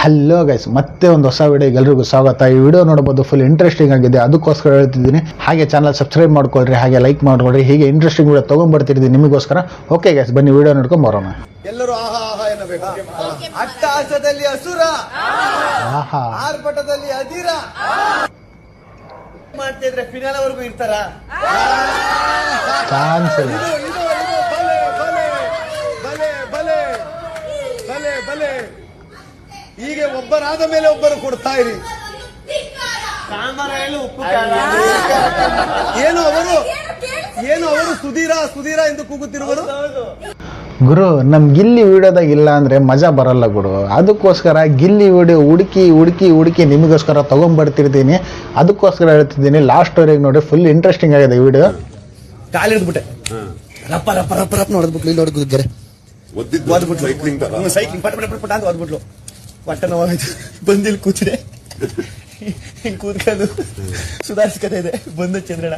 Hello guys, ಮತ್ತೆ ಒಂದು ಹೊಸ ವಿಡಿಯೋಗೆ ಎಲ್ರಿಗೂ ಸ್ವಾಗತ. ಈ ವಿಡಿಯೋ ನೋಡಬಹುದು, ಫುಲ್ ಇಂಟ್ರೆಸ್ಟಿಂಗ್ ಆಗಿದೆ, ಅದಕ್ಕೋಸ್ಕರ ಹೇಳ್ತಿದ್ದೀನಿ. ಹಾಗೆ ಚಾನಲ್ ಸಬ್ಸ್ಕ್ರೈಬ್ ಮಾಡ್ಕೊಳ್ರಿ, ಹಾಗೆ ಲೈಕ್ ಮಾಡ್ಕೊಳ್ರಿ. ಹೀಗೆ ಇಂಟ್ರೆಸ್ಟಿಂಗ್ ವಿಡಿಯೋ ತೊಗೊಂಡ್ಬರ್ತಿರ್ತೀನಿ ನಿಮಗೋಸ್ಕರ. ಓಕೆ ಗೈಸ್, ಬನ್ನಿ ವಿಡಿಯೋ ನೋಡ್ಕೊಂಡು ಬರೋಣ. ಎಲ್ಲರೂ ಆಹಾ ಆಹಾ ಎನ್ನಬೇಕು. ಅಟ್ಟಹಾಸದಲ್ಲಿ ಅಸುರ, ಆಹಾ, ಆರ್ಭಟದಲ್ಲಿ ಅಧೀರ ಮಾಡ್ತಿದ್ರೆ ಫಿನಾಲವರೆಗೂ ಇರ್ತಾರ. ಚಾನ್ಸ್ ಇಲ್ಲ. ಬಲೆ ಹೀಗೆ ಒಬ್ಬರಾದ ಮೇಲೆ ಒಬ್ಬರು ಕೊಡ್ತಾ ಇರಿ. ಏನು ಅವರು ಸುಧೀರ ಎಂದು ಕೂಗುತ್ತಿರುವರು. ಗುರು, ನಮ್ ಗಿಲ್ಲಿ ವಿಡಿಯೋದಾಗ ಇಲ್ಲ ಅಂದ್ರೆ ಮಜಾ ಬರಲ್ಲ ಗುರು. ಅದಕ್ಕೋಸ್ಕರ ಗಿಲ್ಲಿ ವಿಡಿಯೋ ಹುಡುಕಿ ನಿಮಗೋಸ್ಕರ ತೊಗೊಂಡ್ಬರ್ತಿರ್ತೀನಿ. ಅದಕ್ಕೋಸ್ಕರ ಹೇಳ್ತಿದ್ದೀನಿ, ಲಾಸ್ಟ್ ವರೆಗೆ ನೋಡಿ, ಫುಲ್ ಇಂಟ್ರೆಸ್ಟಿಂಗ್ ಆಗಿದೆ ಈ ವಿಡಿಯೋ. ಕಾಲಿಡ್ಬಿಟ್ಟೆ ರಪ್ಪ ರಪ್ಪ ರಪ್ಪ ರಪ್ಪ ನೋಡಿದ್ಬಿಟ್ಲು, ಇಲ್ಲಿ ನೋಡಿದ್ರೆ ಸೈಕ್ಲಿಂಗ್ ಪಟ ಅಂತ ಓದ್ಬಿಟ್ಲು. ಹೊಟ್ಟೆ ನೋವಾಯ್ತು, ಬಂದಿಲ್ಲಿ ಕೂತಿದೆ. ಹಿಂಗ್ ಕೂತ್ಕೊಂಡು ಸುಧಾರಿಸ್ಕತೆ ಇದೆ. ಬಂದ ಚಂದ್ರಣ್ಣ,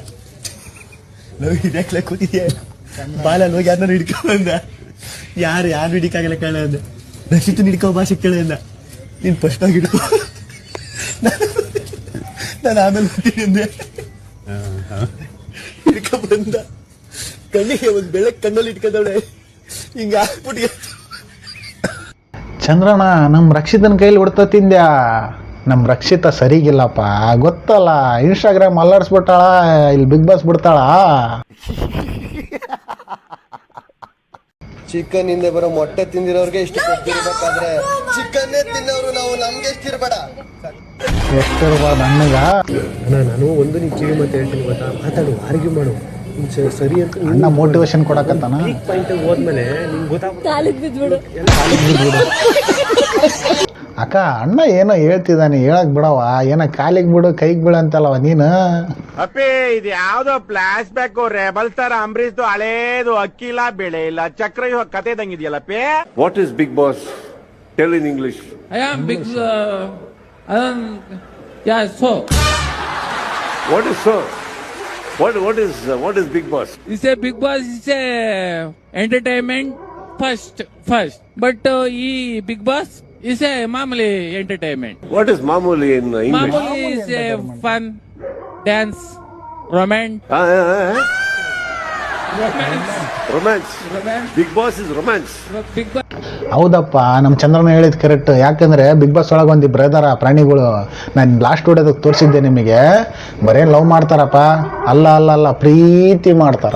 ನಾವು ಇದ್ಯಾಕ್ಲೆ ಕೂತಿದ್ಯಾ, ಬಾಲಲ್ಲಿ ಹೋಗಿ ಯಾರನ್ನ ಹಿಡ್ಕೊಂಡ. ಯಾರು ಹಿಡಿಕಾಗಲ್ಲ ಕಾಣ ಅಂದ. ರಕ್ಷಿತ್ ಹಿಡ್ಕೋ ಬಾ ಸಿಕ್ಕಳೆ ಅಂದ. ನೀನ್ ಫಸ್ಟ್ ಆಗಿ ಹಿಡ್ಕೊ, ನಾನು ಆಮೇಲೆ ಬರ್ತೀನಿ ಅಂದೆ. ಹಿಡ್ಕೊ ಬಂದ, ಕಣ್ಣಿಗೆ ಒಂದ್ ಬೆಳಕ್ ಕಣ್ಣಲ್ಲಿ ಇಟ್ಕೊಂಡವಳೆ. ಹಿಂಗ ಹಾಕ್ಬಿಟ್ಟು ಚಂದ್ರಣ್ಣ, ನಮ್ ರಕ್ಷಿತನ ಕೈಲಿ ಹೊಡ್ತಾ ತಿಂದ್ಯಾ. ನಮ್ ರಕ್ಷಿತ ಸರಿಗಿಲ್ಲಪ್ಪ, ಗೊತ್ತಲ್ಲ. ಇನ್ಸ್ಟಾಗ್ರಾಮ್ ಅಲ್ಲಾಡ್ಸ್ಬಿಟ್ಟಾಳ, ಇಲ್ಲಿ ಬಿಗ್ ಬಾಸ್ ಬಿಡ್ತಾಳ. ಚಿಕನ್ ಹಿಂದೆ ಬರೋ ಮೊಟ್ಟೆ ತಿಂದಿರೋರ್ಗೆ ಇಷ್ಟು ಕೊಟ್ಟಿರ್ಬೇಕಾದ್ರೆ ಚಿಕನ್ನೇ ತಿನ್ನೋರು ನಾವು ನಮ್ಗೆ ಎಷ್ಟಿರ್ಬೇಡ. ಎಷ್ಟಿರ್ಬಾರ್ದು ಅಣ್ಣಗ. ನಾನು ಒಂದು ನೀನು ಕಿವಿ ಮತ್ತೆ ಹೇಳ್ತೀನಿ ಗೊತ್ತಾ, ಮಾತಾಡು, ಆರ್ಗ್ಯೂ ಮಾಡು, ಸರಿ ಅಂತ ಅಣ್ಣ ಮೋಟಿವೇಶನ್ ಕೊಡಕತ್ತಾನ. ಪಾಯಿಂಟ್ ಹೋದ್ಮೇಲೆ ನಿಂಗೆ ಗೊತ್ತಾಗ್ಬಿಡು. ಅಕ್ಕ, ಅಣ್ಣ ಏನೋ ಹೇಳ್ತಿದ್ದಾನೆ, ಹೇಳಕ್ ಬಿಡವ. ಏನೋ ಕಾಲಿಗೆ ಬಿಡು ಕೈಗೆ ಬಿಡು ಅಂತಲ್ಲವ ನೀನು. ಅಪ್ಪಿ, ಇದು ಯಾವ್ದೋ ಫ್ಲಾಶ್ ಬ್ಯಾಕ್ ರೆಬಲ್ ತರ ಅಂಬರೀಶ್ದು ಹಳೇದು. ಅಕ್ಕಿ ಇಲ್ಲ, ಬೆಳೆ ಇಲ್ಲ, ಚಕ್ರ ಇವಾಗ ಕತೆ ಇದಂಗಿದೆಯಲ್ಲಪ್ಪಿ. What is Big Boss? Tell in English. I am big. Yeah, so. What is so? What is Big Boss? It's a Big Boss. It's a entertainment first. But Big Boss is a Mamuli entertainment. What is Mamuli in English? Mamuli is a fun, dance, romance. Romance. Big Boss is romance. Big Boss. ಹೌದಪ್ಪ, ನಮ್ಮ ಚಂದ್ರನ ಹೇಳಿದ್ correct. ಯಾಕಂದ್ರೆ big boss ಒಳಗೆ ಒಂದು ಬ್ರದರ ಪ್ರಾಣಿಗಳು ನಾನು last ವಿಡಿಯೋದಾಗ ತೋರಿಸಿದ್ದೆ ನಿಮಗೆ. ಬರೇ ಲವ್ ಮಾಡ್ತಾರಪ್ಪ, ಅಲ್ಲ ಪ್ರೀತಿ ಮಾಡ್ತಾರ.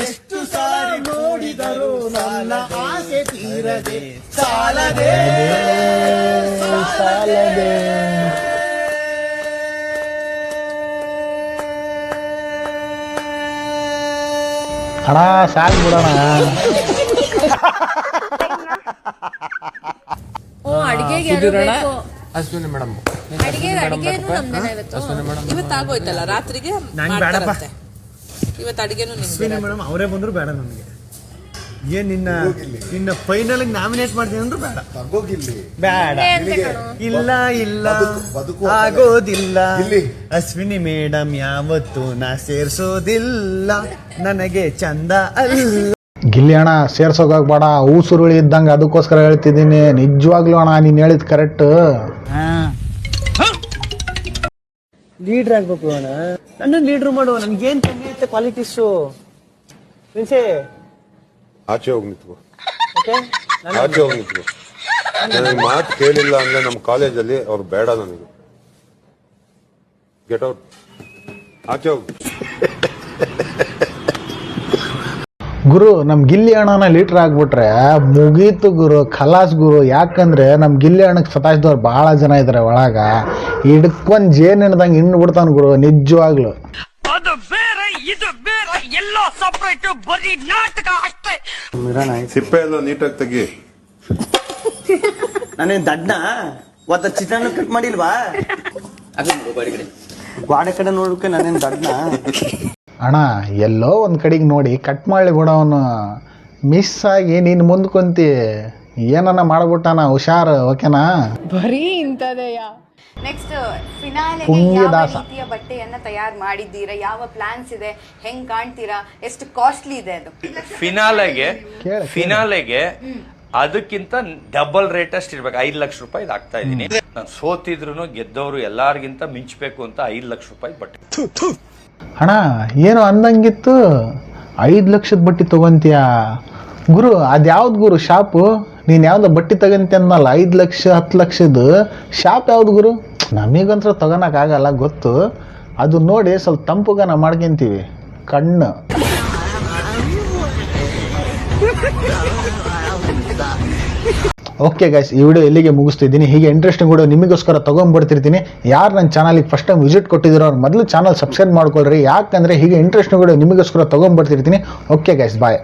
ಎಷ್ಟು ಸಾರಿ ನೋಡಿದರು ನನ್ನ ಆಸೆ ತೀರದೆ ಸಾಲದೆ. ಅಣ್ಣ ಸಾಕು ಬಿಡೋಣ. ಅಶ್ವಿನಿ ಮೇಡಮ್ ಇವತ್ತಾಗೋಯ್ತಲ್ಲ, ರಾತ್ರಿಗೆ ಮಾಡ್ತಾರಂತೆ. ಇವತ್ತು ಅಡಿಗೆನು ಮೇಡಮ್ ಅವರೇ ಬಂದ್ರು ಬೇಡ ನನಗೆ. ಏನ್ ನಿನ್ನ ಫೈನಲ್ ನಾಮಿನೇಟ್ ಮಾಡ್ತೀನಿ ಅಂದ್ರು ಬೇಡ. ಇಲ್ಲ ಆಗೋದಿಲ್ಲ. ಅಶ್ವಿನಿ ಮೇಡಮ್ ಯಾವತ್ತು ನಾ ಸೇರ್ಸೋದಿಲ್ಲ, ನನಗೆ ಚಂದ ಅಲ್ಲ. ಗಿಲ್ಲಿ ಅಣ್ಣ ಸೇರ್ಸೋಗಾಗ್ಬೇಡ, ಊಸುರುಳಿ ಇದ್ದಂಗೆ. ಅದಕ್ಕೋಸ್ಕರ ಹೇಳ್ತಿದ್ದೀನಿ, ನಿಜವಾಗ್ಲೂ ಅಣ್ಣ ನೀನು ಹೇಳಿದ್ ಕರೆಕ್ಟ್. ಲೀಡರ್ ಆಗ್ಬೇಕು ಅಣ್ಣ, ನನ್ನ ಲೀಡರ್ ಮಾಡು. ನನ್ಗೇನ್ ಕಮ್ಮಿ ಐತೆ ಕ್ವಾಲಿಟೀಸು. ಆಚೆ ಹೋಗಿ ನಿಂತ್ಕೋ. ನನಗೆ ಮಾತು ಕೇಳಿಲ್ಲ ಅಂದ್ರೆ ನಮ್ಮ ಕಾಲೇಜಲ್ಲಿ ಅವ್ರು ಬೇಡ ನನಗೆ. ಗೆಟ್ ಔಟ್, ಆಚೆ ಹೋಗಿ. ಗುರು, ನಮ್ ಗಿಲ್ಲಿ ಅಣ್ಣನ ಲೀಟರ್ ಆಗ್ಬಿಟ್ರೆ ಮುಗೀತು ಗುರು, ಖಲಾಸ್ ಗುರು. ಯಾಕಂದ್ರೆ ನಮ್ ಗಿಲ್ಲಿ ಅಣ್ಣಕ್ಕೆ ಸತಾಯಿಸಿದವ್ರು ಬಹಳ ಜನ ಇದಾರೆ ಒಳಗ. ಹಿಡ್ಕೊಂಡ್ ಜೇನ್ ಹಿಡ್ದಂಗೆ ಹಿಂಡ್ ಬಿಡ್ತಾನ ಗುರು, ನಿಜವಾಗ್ಲು. ಸಿಪ್ಪೆ ಎಲ್ಲ ನೀಟಾಗಿ ತೆಗಿ. ನಾನೇನ್ ದಡ್ಡ ಒತ್ತ ಚಿತ್ರಾನ್ನ ಕಟ್ ಮಾಡಿಲ್ವಾ? ಗಾಡೆ ಕಡೆ ನೋಡಕ್ಕೆ ನಾನೇನ್ ದಡ್ಡ? ಅಣ್ಣ, ಎಲ್ಲೋ ಒಂದ್ ಕಡೆಗೆ ನೋಡಿ ಕಟ್ ಮಾಡ್ಲಿ ಬಿಡವನು. ಮಿಸ್ ಆಗಿ ನೀನು ಮುಂದ್ಕೊಂತಿ ಏನನ್ನ ಮಾಡ್ಬಿಟ್ಟಾನ. ಹುಷಾರ್, ಓಕೆನಾ? ಬರೀ ಇಂಥದೆಯ ನೆಕ್ಸ್ಟ್ ಫಿನಾಲೆಗೆ ಪುಣ್ಯದಾಸ. ಯಾವ ರೀತಿಯ ಬಟ್ಟೆಯನ್ನ ತಯಾರು ಮಾಡಿದ್ದೀರಾ, ಯಾವ ಪ್ಲಾನ್ಸ್ ಇದೆ, ಹೆಂಗ್ ಕಾಣ್ತೀರಾ, ಎಷ್ಟು ಕಾಸ್ಟ್ಲಿ ಇದೆ ಅದು? ಫಿನಾಲೆಗೆ ಅದಕ್ಕಿಂತ ಡಬಲ್ ರೇಟ್ ಅಷ್ಟು ಇರ್ಬೇಕು. 5 ಲಕ್ಷ ರೂಪಾಯಿ ಹಾಕ್ತಾ ಇದೀನಿ. ನಾನು ಸೋತಿದ್ರು ಗೆದ್ದವರು ಎಲ್ಲಾರ್ಗಿಂತ ಮಿಂಚಬೇಕು ಅಂತ 5 ಲಕ್ಷ ರೂಪಾಯಿ ಬಟ್ಟೆ. ಅಣ್ಣ ಏನೋ ಅಂದಂಗಿತ್ತು 5 ಲಕ್ಷದ ಬಟ್ಟೆ ತಗೊಂತೀಯ ಗುರು? ಅದ್ಯಾವ್ದು ಗುರು ಶಾಪು? ನೀನು ಯಾವ್ದು ಬಟ್ಟೆ ತಗೊಂತೀಯ ಅನ್ನಲ್ಲ, 5 ಲಕ್ಷ 10 ಲಕ್ಷದ ಶಾಪ್ ಯಾವ್ದು ಗುರು? ನಮಗಂತೂ ತಗೊಳಕ್ಕಾಗಲ್ಲ ಗೊತ್ತು. ಅದು ನೋಡಿ ಸ್ವಲ್ಪ ತಂಪುಗನ ಮಾಡ್ಕೊಂತೀವಿ ಕಣ್ಣು. ಓಕೆ ಗೈಸ್, ಈ ವಿಡಿಯೋ ಎಲ್ಲಿಗೆ ಮುಗಿಸ್ತಿದ್ದೀನಿ. ಹೀಗೆ ಇಂಟ್ರೆಸ್ಟಿಂಗ್ ವಿಡಿಯೋ ನಿಮಗೋಸ್ಕರ ತೊಗೊಂಡ್ಬಿಡ್ತಿರ್ತೀನಿ. ಯಾರು ನನ್ನ ಚಾನಲಿಗೆ ಫಸ್ಟ್ ಟೈಮ್ ವಿಸಿಟ್ ಕೊಟ್ಟಿದ್ದೀರೋ ಅವ್ರು ಮೊದಲು ಚಾನಲ್ ಸಬ್ಸ್ಕ್ರೈಬ್ ಮಾಡ್ಕೊಳ್ರಿ. ಯಾಕಂದರೆ ಹೀಗೆ ಇಂಟ್ರೆಸ್ಟಿಂಗ್ ವಿಡಿಯೋ ನಿಮಗೋಸ್ಕರ ತೊಗೊಂಡ್ಬಿಡ್ತಿರ್ತೀನಿ. ಓಕೆ ಗೈಸ್, ಬಾಯ್.